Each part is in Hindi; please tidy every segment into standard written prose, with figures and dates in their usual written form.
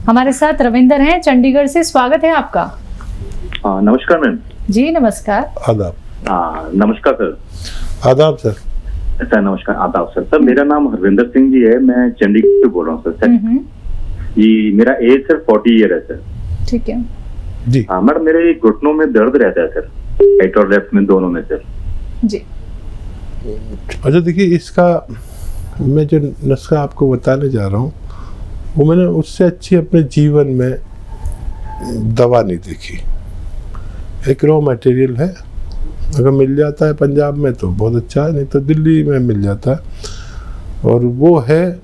हमारे साथ रविंदर हैं चंडीगढ़ से, स्वागत है आपका। नमस्कार मैम। जी नमस्कार। आदाब। नमस्कार सर। आदाब सर। सर नमस्कार, आदाब सर। सर मेरा नाम हरविंदर सिंह जी है, मैं चंडीगढ़ से बोल रहा हूँ सर। जी मेरा एज सर 40 ईयर है सर। ठीक है जी। मैडम मेरे घुटनों में दर्द रहता है सर, राइट और लेफ्ट में, दोनों में सर। जी। अच्छा देखिए, इसका मैं जो नुस्खा आपको बताने जा रहा हूँ वो मैंने उससे अच्छी अपने जीवन में दवा नहीं देखी। एक रॉ मटेरियल है, अगर मिल जाता है पंजाब में तो बहुत अच्छा है, नहीं तो दिल्ली में मिल जाता है। और वो है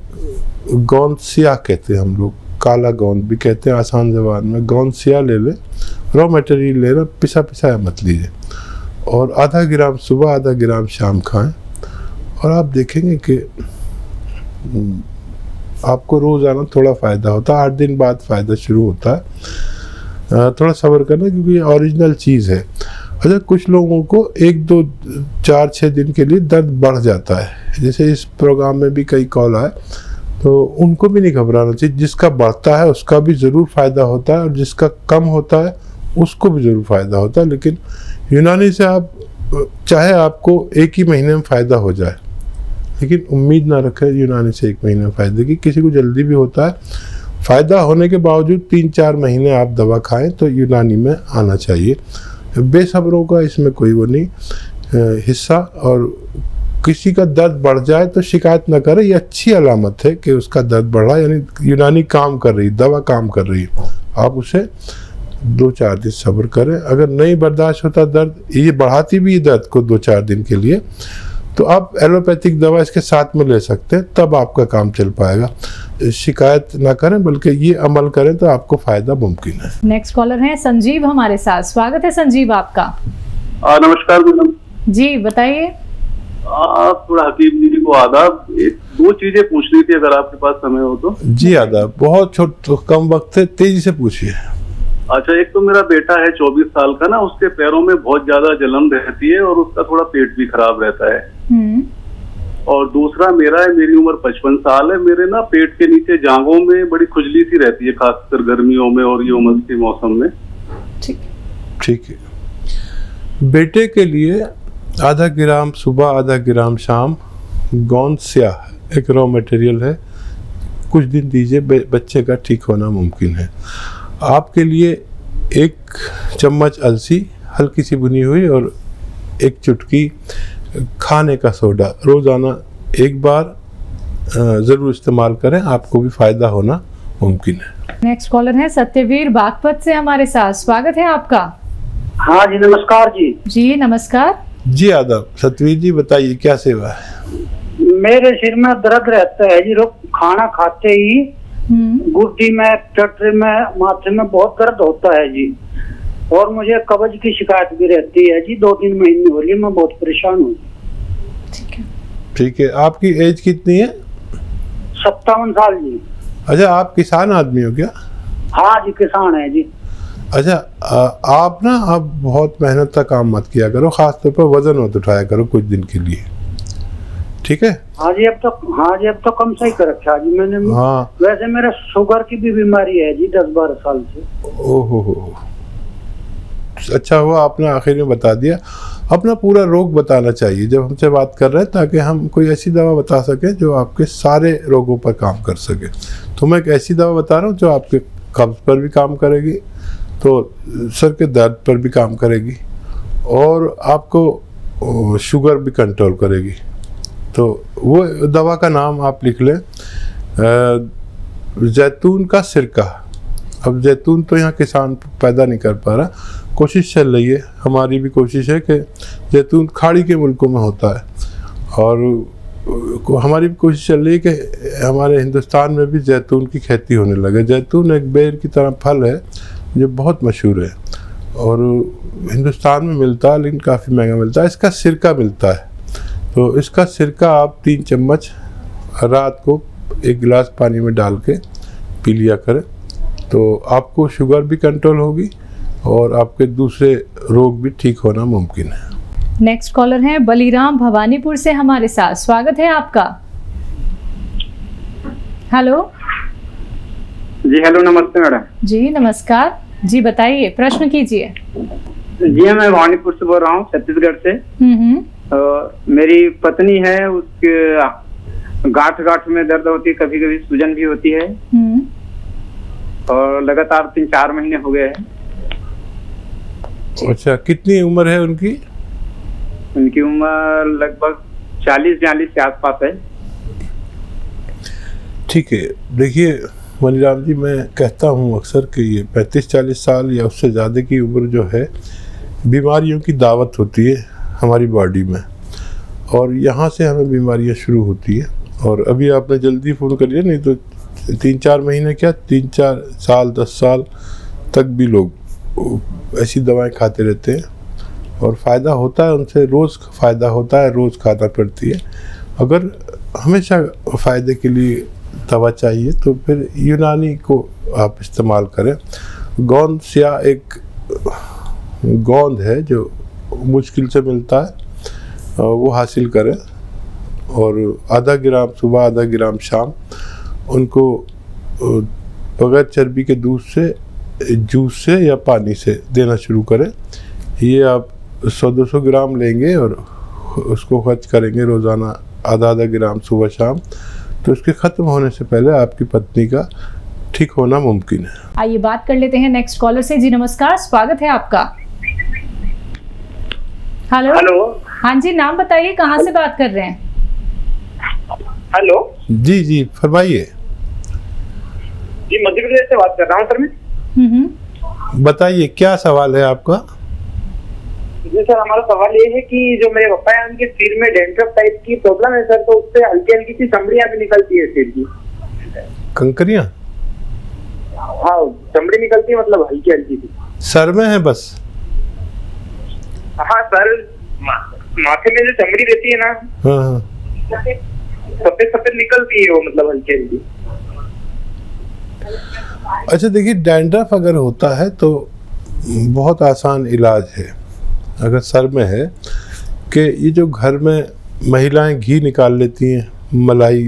गोंद सिया कहते हैं हम लोग, काला गोंद भी कहते हैं आसान ज़बान में। गोंद सिया ले लें, रॉ मटेरियल लेना, पिसा पिसाया मत लीजिए, और आधा ग्राम सुबह आधा ग्राम शाम खाएं। और आप देखेंगे कि आपको रोज़ाना थोड़ा फ़ायदा होता है। 8 दिन बाद फ़ायदा शुरू होता है। थोड़ा सब्र करना, क्योंकि ये ओरिजिनल चीज़ है। अच्छा, कुछ लोगों को 1, 2, 4, 6 दिन के लिए दर्द बढ़ जाता है, जैसे इस प्रोग्राम में भी कई कॉल आए, तो उनको भी नहीं घबराना चाहिए। जिसका बढ़ता है उसका भी ज़रूर फ़ायदा होता है, और जिसका कम होता है उसको भी ज़रूर फ़ायदा होता है। लेकिन यूनानी से आप चाहे आपको 1 ही महीने में फ़ायदा हो जाए, लेकिन उम्मीद ना रखें यूनानी से 1 महीने में फ़ायदे की। किसी को जल्दी भी होता है। फ़ायदा होने के बावजूद 3-4 महीने आप दवा खाएं तो यूनानी में आना चाहिए। बेसब्रों का इसमें कोई वो नहीं हिस्सा। और किसी का दर्द बढ़ जाए तो शिकायत ना करें, ये अच्छी अलामत है कि उसका दर्द बढ़ा, यानी यूनानी काम कर रही, दवा काम कर रही है। आप उसे 2-4 दिन सब्र करें। अगर नहीं बर्दाश्त होता दर्द, ये बढ़ाती भी है दर्द को 2-4 दिन के लिए, तो आप एलोपैथिक दवा इसके साथ में ले सकते हैं, तब आपका काम चल पाएगा। शिकायत ना करें, बल्कि ये अमल करें तो आपको फ़ायदा मुमकिन है। नेक्स्ट कॉलर है संजीव हमारे साथ, स्वागत है संजीव आपका। नमस्कार मैडम जी बताइए। थोड़ा हकीम जी को आदाब। 2 चीजें पूछनी थी, अगर आपके पास समय हो तो। जी आदाब। बहुत कम वक्त है, तेजी से पूछिए। अच्छा, एक तो मेरा बेटा है 24 साल का ना, उसके पैरों में बहुत ज्यादा जलन रहती है और उसका थोड़ा पेट भी खराब रहता है। और दूसरा मेरा है, मेरी उम्र 55 साल है, मेरे ना पेट के नीचे जांघों में बड़ी खुजली सी रहती है, खासकर गर्मियों में और ये उमस के मौसम में। ठीक है। बेटे के लिए आधा ग्राम सुबह आधा ग्राम शाम गोंद स्याह एक रॉ मटेरियल है, कुछ दिन दीजिए, बच्चे का ठीक होना मुमकिन है। आपके लिए 1 चम्मच अलसी हल्की सी भुनी हुई और 1 चुटकी खाने का सोडा रोज़ाना 1 बार ज़रूर इस्तेमाल करें, आपको भी फ़ायदा होना मुमकिन है। नेक्स्ट कॉलर है सत्यवीर बागपत से हमारे साथ, स्वागत है आपका। हाँ जी नमस्कार जी। जी नमस्कार। जी आदाब। सतवीर जी बताइए क्या सेवा है? मेरे सिर में दर्द रहता है जी, खाना खाते ही गुर्दी में, टट्टे में, माथे में बहुत दर्द होता है जी। और मुझे कब्ज की शिकायत भी रहती है जी, 2-3 महीने हो रही है, मैं बहुत परेशान हूँ। ठीक है। आपकी एज कितनी है? 57 साल जी। अच्छा, आप किसान आदमी हो क्या? हाँ जी किसान है जी। अच्छा, आप ना अब बहुत मेहनत का काम मत किया करो, खास तौर पर वजन मत उठाया करो कुछ दिन के लिए, ठीक है? हाँ जी अब तो कम सही कर रखा जी मैंने। हाँ। वैसे मेरा शुगर की भी बीमारी है जी 10-12 साल से। ओहो, अच्छा हुआ आपने आखिर में बता दिया। अपना पूरा रोग बताना चाहिए जब हमसे बात कर रहे हैं, ताकि हम कोई ऐसी दवा बता सकें जो आपके सारे रोगों पर काम कर सके। तो मैं एक ऐसी दवा बता रहा हूँ जो आपके कब्ज पर भी काम करेगी, तो सर के दर्द पर भी काम करेगी, और आपको शुगर भी कंट्रोल करेगी। तो वो दवा का नाम आप लिख लें, जैतून का सिरका। अब जैतून तो यहाँ किसान पैदा नहीं कर पा रहा, कोशिश चल रही है, हमारी भी कोशिश है कि जैतून खाड़ी के मुल्कों में होता है, और हमारी भी कोशिश चल रही है कि हमारे हिंदुस्तान में भी जैतून की खेती होने लगे। जैतून एक बेर की तरह फल है जो बहुत मशहूर है और हिंदुस्तान में मिलता है, लेकिन काफ़ी महंगा मिलता है। इसका सिरका मिलता है, तो इसका सिरका आप 3 चम्मच रात को 1 गिलास पानी में डाल के पी लिया करें, तो आपको शुगर भी कंट्रोल होगी और आपके दूसरे रोग भी ठीक होना मुमकिन है। नेक्स्ट कॉलर हैं बलीराम भवानीपुर से हमारे साथ, स्वागत है आपका। हेलो जी हेलो, नमस्ते मैडम। जी नमस्कार। जी बताइए, प्रश्न कीजिए। जी मैं भवानीपुर से बोल रहा हूँ, छत्तीसगढ़ से। मेरी पत्नी है, उसके गांठ में दर्द होती है, कभी कभी सूजन भी होती है और लगातार 3-4 महीने हो गए हैं। अच्छा, कितनी उम्र है उनकी? उनकी उम्र लगभग 40-42 के आसपास है। ठीक है, देखिए मनीराम जी, मैं कहता हूँ अक्सर कि ये 35-40 साल या उससे ज़्यादा की उम्र जो है, बीमारियों की दावत होती है हमारी बॉडी में, और यहाँ से हमें बीमारियाँ शुरू होती है। और अभी आपने जल्दी फ़ोन कर लिया, नहीं तो 3-4 महीने क्या, 3-4 साल 10 साल तक भी लोग ऐसी दवाएं खाते रहते हैं और फ़ायदा होता है उनसे, रोज़ फ़ायदा होता है, रोज़ खाना पड़ती है। अगर हमेशा फ़ायदे के लिए दवा चाहिए तो फिर यूनानी को आप इस्तेमाल करें। गोंदसिया एक गोंद है जो मुश्किल से मिलता है, वो हासिल करें और आधा ग्राम सुबह, आधा ग्राम शाम उनको बगैर चर्बी के दूध से, जूस से या पानी से देना शुरू करें। ये आप 100-200 ग्राम लेंगे और उसको खर्च करेंगे रोज़ाना आधा ग्राम सुबह शाम, तो उसके ख़त्म होने से पहले आपकी पत्नी का ठीक होना मुमकिन है। आइए बात कर लेते हैं नेक्स्ट कॉलर से। जी नमस्कार, स्वागत है आपका। हेलो। हाँ जी, नाम बताइए, कहाँ से बात कर रहे हैं? हेलो। जी फरमाइए। जी मध्य प्रदेश से बात कर रहा हूँ सर मैं। बताइए क्या सवाल है आपका? जी सर, हमारा सवाल ये है कि जो मेरे पापा है, उनके सिर में डेंड्रफ टाइप की प्रॉब्लम है सर, तो उससे हल्की सी चमड़ियाँ भी निकलती है सिर की। कंकरियाँ? हाँ, चमड़ी निकलती है, मतलब हल्की सी। सर में है बस? हाँ सर, माथे में जो चमड़ी रहती है ना, हाँ, सफेद निकलती है वो, मतलब हल्की। अच्छा देखिए, डैंड्रफ अगर होता है तो बहुत आसान इलाज है। अगर सर में है कि ये जो घर में महिलाएं घी निकाल लेती हैं, मलाई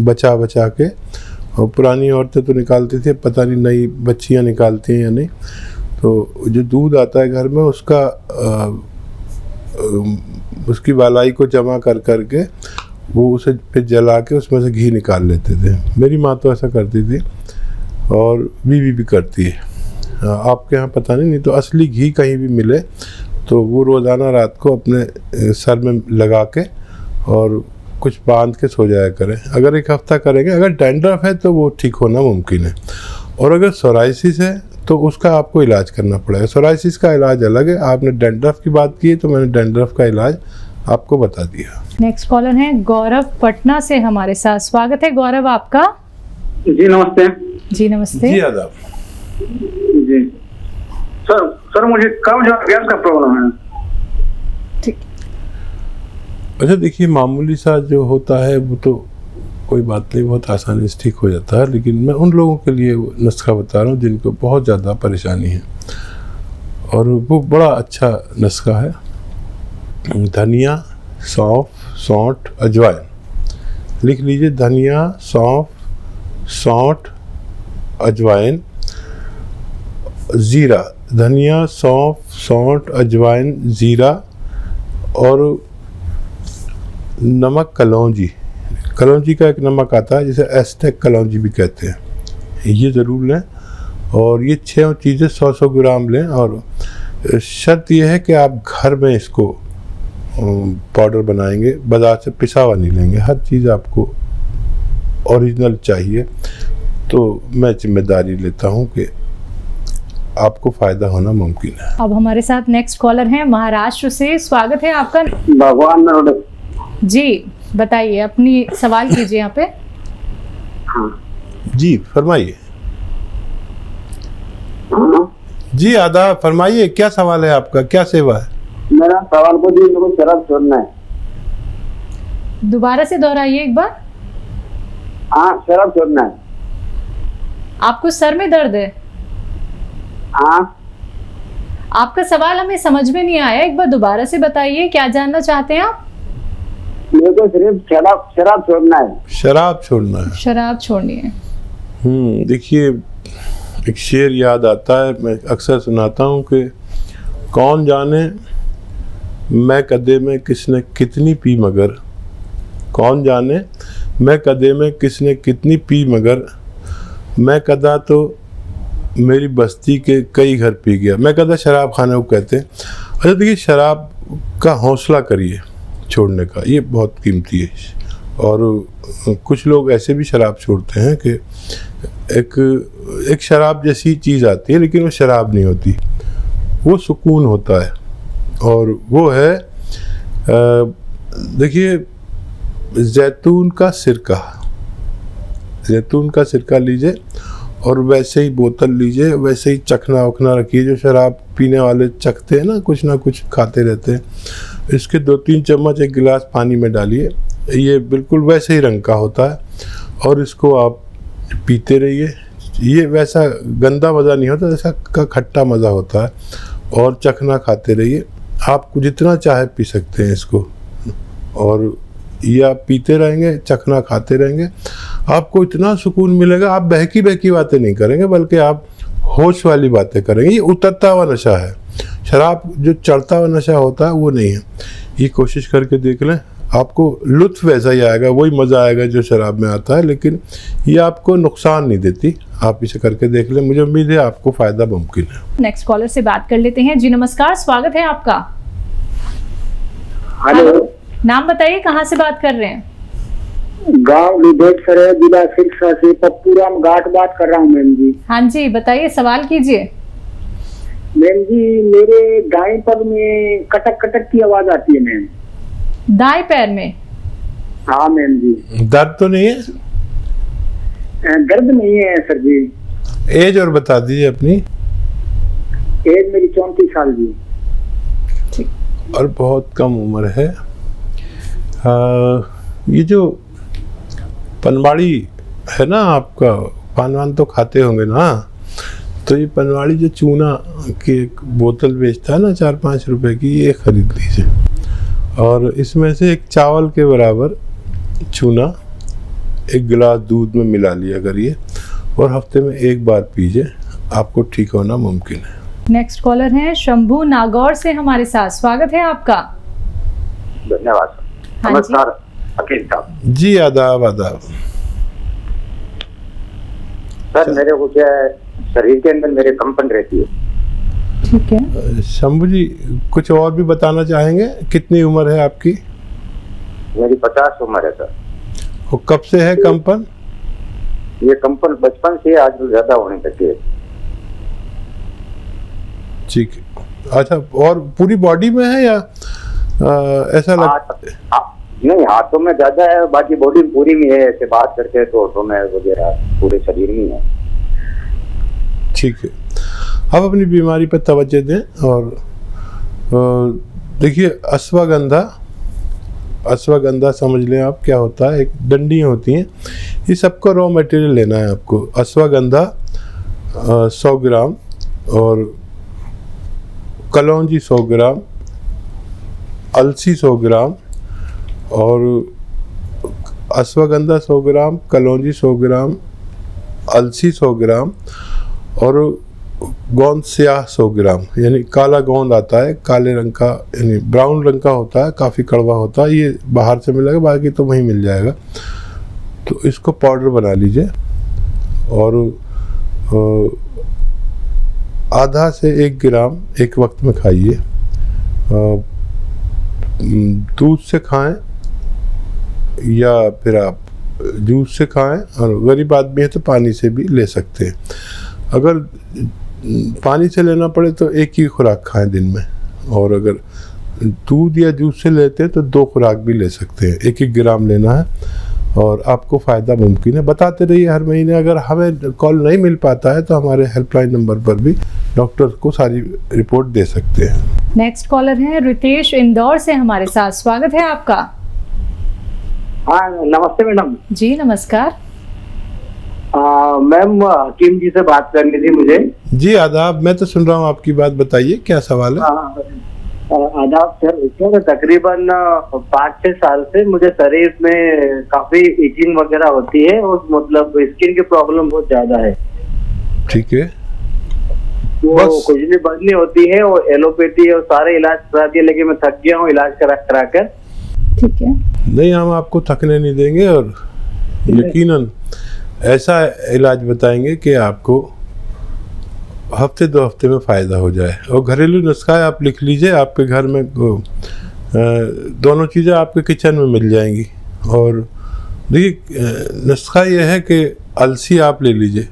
बचा के, और पुरानी औरतें तो निकालती थी, पता नहीं नई बच्चियां निकालती हैं या नहीं, तो जो दूध आता है घर में उसकी वालाई को जमा कर वो उसे फिर जला के उसमें से घी निकाल लेते थे। मेरी माँ तो ऐसा करती थी और बीवी भी करती है। आपके यहाँ पता नहीं तो असली घी कहीं भी मिले तो वो रोज़ाना रात को अपने सर में लगा के और कुछ बांध के सो जाया करें। अगर 1 हफ्ता करेंगे, अगर डैंड्रफ है तो वो ठीक होना मुमकिन है। और अगर सोराइसिस है तो उसका आपको इलाज करना पड़ेगा। सोराइसिस का इलाज अलग है। आपने डैंड्रफ की बात की है तो मैंने डैंड्रफ का इलाज आपको बता दिया। नेक्स्ट कॉलर है गौरव, पटना से हमारे साथ। स्वागत है गौरव आपका। जी नमस्ते। जी नमस्ते। जी आदाब। जी सर मुझे कब्ज और गैस का प्रॉब्लम है। ठीक। अच्छा देखिए, मामूली सा जो होता है वो तो कोई बात नहीं, बहुत आसानी से ठीक हो जाता है, लेकिन मैं उन लोगों के लिए नुस्खा बता रहा हूँ जिनको बहुत ज़्यादा परेशानी है, और वो बड़ा अच्छा नुस्खा है। धनिया, सौंफ, सौंठ, अजवाइन। लिख लीजिए, धनिया, सौंफ, सौंठ, अजवाइन, ज़ीरा। धनिया, सौंफ, सौंठ, अजवाइन, ज़ीरा और नमक कलौंजी। कलौंजी का एक नमक आता है जिसे एस्टेक कलौंजी भी कहते हैं, ये ज़रूर लें। और ये 6 चीज़ें 100-100 ग्राम लें। और शर्त यह है कि आप घर में इसको पाउडर बनाएंगे, बाज़ार से पिसा हुआ नहीं लेंगे। हर चीज़ आपको ओरिजिनल चाहिए। तो मैं जिम्मेदारी लेता हूँ कि आपको फ़ायदा होना मुमकिन है। अब हमारे साथ नेक्स्ट कॉलर हैं महाराष्ट्र से। स्वागत है आपका। भगवान जी बताइए, अपनी सवाल कीजिए यहाँ पे। जी फरमाइए। जी आदाब, फरमाइए, क्या सवाल है आपका, क्या सेवा है? मेरा सवाल को जी, मेरे को शराब छोड़ना है। दोबारा से दोहराइए एक बार। हाँ, शराब छोड़ना है। आपको सर में दर्द है? हाँ। आपका सवाल हमें समझ में नहीं आया, एक बार दोबारा से बताइए, क्या जानना चाहते हैं आप? मेरे को सिर्फ शराब छोड़ना है। शराब छोड़ना है। शराब छोड़नी है। देखिए, एक शेर याद आता है, मैं अक्सर सुनाता हूँ कि कौन जाने मैं कदे में किसने कितनी पी मगर, कौन जाने मैं कदे में किसने कितनी पी मगर, मैं कदा तो मेरी बस्ती के कई घर पी गया। मैं कदा शराब खाने को कहते हैं। अच्छा देखिए, शराब का हौसला करिए छोड़ने का, ये बहुत कीमती है। और कुछ लोग ऐसे भी शराब छोड़ते हैं कि एक शराब जैसी चीज़ आती है लेकिन वो शराब नहीं होती, वो सुकून होता है। और वो है देखिए, जैतून का सिरका, जैतून का सिरका लीजिए और वैसे ही बोतल लीजिए, वैसे ही चखना वखना रखिए। जो शराब पीने वाले चखते हैं ना कुछ खाते रहते हैं, इसके 2-3 चम्मच एक गिलास पानी में डालिए, ये बिल्कुल वैसे ही रंग का होता है और इसको आप पीते रहिए। ये वैसा गंदा मज़ा नहीं होता, जैसा का खट्टा मज़ा होता है। और चखना खाते रहिए, आप जितना चाहे पी सकते हैं इसको। और ये आप पीते रहेंगे, चखना खाते रहेंगे, आपको इतना सुकून मिलेगा। आप बहकी बहकी बातें नहीं करेंगे बल्कि आप होश वाली बातें करेंगे। ये उतरता हुआ नशा है, शराब जो चढ़ता हुआ नशा होता है वो नहीं है। ये कोशिश करके देख लें, आपको लुत्फ वैसा ही आएगा, वही मज़ा आएगा जो शराब में आता है, लेकिन ये आपको नुकसान नहीं देती। आप इसे करके देख लें, मुझे उम्मीद है आपको फ़ायदा मुमकिन है। नेक्स्ट कॉलर से बात कर लेते हैं। जी नमस्कार, स्वागत है आपका। हेलो, नाम बताइए, कहाँ से बात कर रहे हैं? गांव विदेशर है, जिला सिरसा से पप्पूराम घाट बात कर रहा हूँ मैम जी। हाँ जी, बताइए, सवाल कीजिए। मैम जी, मेरे दाएं पग में कटक कटक की आवाज आती है मैम। दाएं पैर में? हाँ मैम जी। दर्द तो नहीं है? दर्द नहीं है सर जी। एज और बता दीजिए अपनी। एज मेरी 34 साल जी। और बहुत कम उम्र है। ये जो पनवाड़ी है ना, आपका पान वान तो खाते होंगे ना, तो ये पनवाड़ी जो चूना की एक बोतल बेचता है ना 4-5 रुपए की, ये खरीद लीजिए। और इसमें से एक चावल के बराबर चूना 1 गिलास दूध में मिला लिया करिए और हफ्ते में 1 बार पीजिए, आपको ठीक होना मुमकिन है। नेक्स्ट कॉलर हैं शंभू नागौर से हमारे साथ, स्वागत है आपका। धन्यवाद। हाँ नमस्कार अकील साहब जी। आदाब आदाब। सर, मेरे को क्या है, शरीर के अंदर मेरे कंपन रहती है। ठीक है शंभू जी, कुछ और भी बताना चाहेंगे? कितनी उम्र है आपकी? मेरी 50 उम्र है सर। और कब से है कंपन? ये कंपन बचपन से आज ज्यादा होने लगी है। ठीक है। अच्छा, और पूरी बॉडी में है या ऐसा नहीं, हाथों में ज्यादा है, बाकी बॉडी पूरी में है। ऐसे बात करते हैं तो होठों में वगैरह पूरे शरीर में है। ठीक है, आप अपनी बीमारी पर तवज्जो दें। और देखिए, अश्वगंधा समझ लें आप क्या होता है। एक डंडियाँ होती हैं, ये सबका रॉ मटेरियल लेना है आपको। अश्वगंधा 100 ग्राम और कलौंजी 100 ग्राम, अलसी 100 ग्राम और अश्वगंधा 100 ग्राम, कलौंजी 100 ग्राम, अलसी 100 ग्राम और गोंद स्याह 100 ग्राम। यानी काला गोंद आता है, काले रंग का, यानी ब्राउन रंग का होता है, काफ़ी कड़वा होता है। ये बाहर से मिलेगा, बाकी तो वहीं मिल जाएगा। तो इसको पाउडर बना लीजिए और आधा से 1 ग्राम एक वक्त में खाइए। दूध से खाएं या फिर आप जूस से खाएं, और गरीब आदमी है तो पानी से भी ले सकते हैं। अगर पानी से लेना पड़े तो 1 ही खुराक खाएं दिन में, और अगर दूध या जूस से लेते हैं तो 2 खुराक भी ले सकते हैं। 1-1 ग्राम लेना है और आपको फ़ायदा मुमकिन है। बताते रहिए हर महीने। अगर हमें कॉल नहीं मिल पाता है तो हमारे हेल्पलाइन नंबर पर भी डॉक्टर को सारी रिपोर्ट दे सकते हैं। नेक्स्ट कॉलर हैं रितेश इंदौर से हमारे साथ, स्वागत है आपका। हाँ नमस्ते मैडम जी नमस्कार। मैम हकीम जी से बात करनी थी मुझे। जी आदाब, मैं तो सुन रहा हूँ आपकी बात, बताइए क्या सवाल है। आदाब सर। सर तकरीबन 5-6 साल से मुझे शरीर में काफी इचिंग वगैरह होती है और मतलब स्किन की प्रॉब्लम बहुत ज्यादा है। ठीक है, वो खुजली बंद नहीं होती है और एलोपैथी और सारे इलाज करा दिए, लेकिन मैं थक गया हूँ इलाज करा कर। ठीक है, नहीं हम आपको थकने नहीं देंगे और यकीनन ऐसा इलाज बताएंगे कि आपको हफ्ते 2 हफ्ते में फ़ायदा हो जाए। और घरेलू नुस्खा आप लिख लीजिए, आपके घर में दोनों चीज़ें आपके किचन में मिल जाएंगी। और देखिए नुस्खा ये है कि अलसी आप ले लीजिए।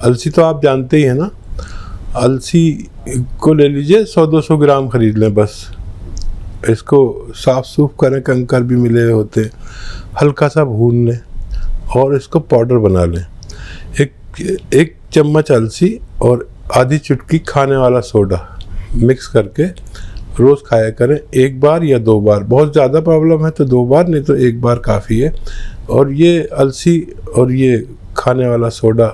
अलसी तो आप जानते ही हैं ना, अलसी को ले लीजिए, 100-200 ग्राम खरीद लें बस। इसको साफ़ सूफ करें, कंकर भी मिले होते, हल्का सा भून लें और इसको पाउडर बना लें। एक चम्मच अलसी और आधी चुटकी खाने वाला सोडा मिक्स करके रोज़ खाया करें, 1 बार या 2 बार। बहुत ज़्यादा प्रॉब्लम है तो 2 बार, नहीं तो 1 बार काफ़ी है। और ये अलसी और ये खाने वाला सोडा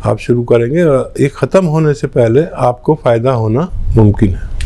आप शुरू करेंगे, ये ख़त्म होने से पहले आपको फ़ायदा होना मुमकिन है।